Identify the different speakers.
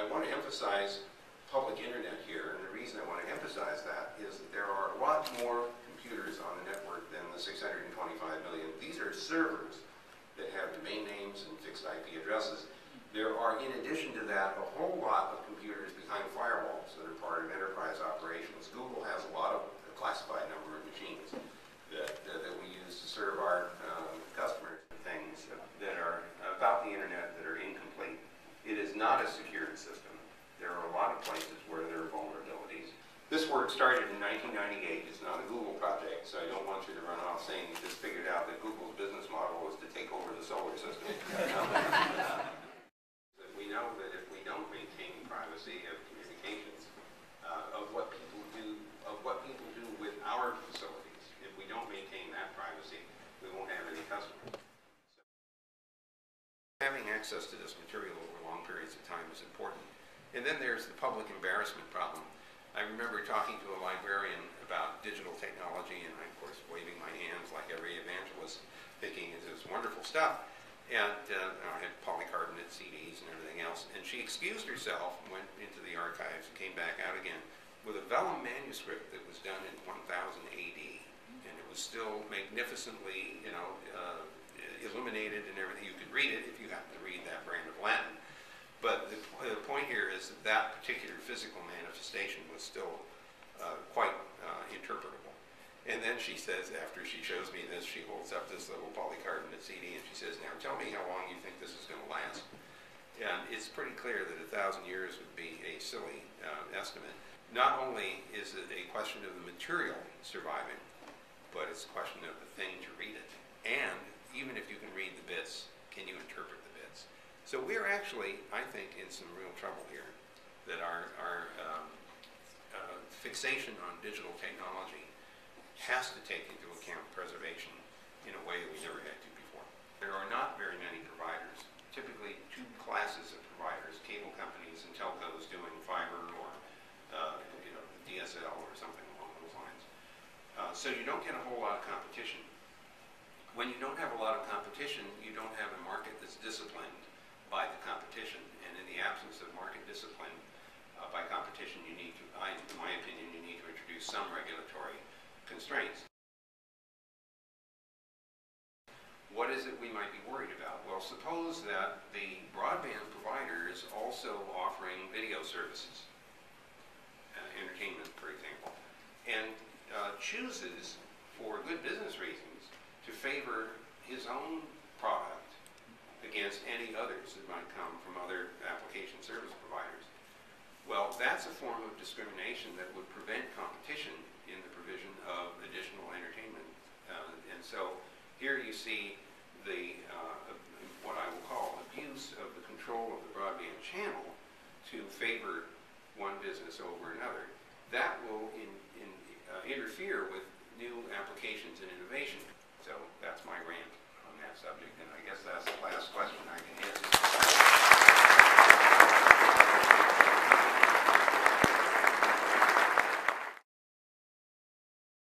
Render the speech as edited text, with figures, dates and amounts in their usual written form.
Speaker 1: I want to emphasize public internet here, and the reason I want to emphasize that is that there are a lot more computers on the network than the 625 million. These are servers that have domain names and fixed IP addresses. There are, in addition to that, a whole lot of computers behind firewalls that are part of enterprise operations. Google has a lot of a classified number of machines that we use to serve our customers. Things that are about the internet that are incomplete. It is not a secured system. There are a lot of places where there are vulnerabilities. This work started in 1998. It's not a Google project, so I don't want you to run off saying you just figured out that Google's business model was to take over the solar system. We know that if we don't maintain privacy of communications, of what people do with our facilities, if we don't maintain that privacy, we won't have any customers. So, having access to this material over long periods of time is important. And then there's the public embarrassment problem. I remember talking to a librarian about digital technology, and I, of course, waving my hands like every evangelist, thinking it was wonderful stuff. And I had polycarbonate CDs and everything else. And she excused herself, went into the archives, and came back out again with a vellum manuscript that was done in 1000 AD. And it was still magnificently, illuminated and everything. You could read it if you happen to read that brand of Latin. But the point here is that that particular physical manifestation was still quite interpretable. And then she says, after she shows me this, she holds up this little polycarbonate CD and she says, now tell me how long you think this is going to last. And it's pretty clear that 1,000 years would be a silly estimate. Not only is it a question of the material surviving, but it's a question of the thing to read it. And even if you can read the bits, can you interpret the bits? So we're actually, I think, in some real trouble here, that our fixation on digital technology has to take into account preservation in a way that we never had to before. There are not very many providers, typically two classes of providers, cable companies and telcos doing fiber or DSL or something along those lines. So you don't get a whole lot of competition. When you don't have a lot of competition, you don't have a market that's disciplined by the competition. And in the absence of market discipline by competition, you need to, in my opinion, you need to introduce some regulatory constraints. What is it we might be worried about? Well, suppose that the broadband provider is also offering video services, entertainment, for example, and chooses, for good business reasons, to favor his own product against any others that might come from other application service providers. Well, that's a form of discrimination that would prevent competition in the provision of additional entertainment. And so here you see the what I will call abuse of the control of the broadband channel to favor one business over another. That will interfere with new applications and innovation. So that's my rant on that subject, and I guess that's the last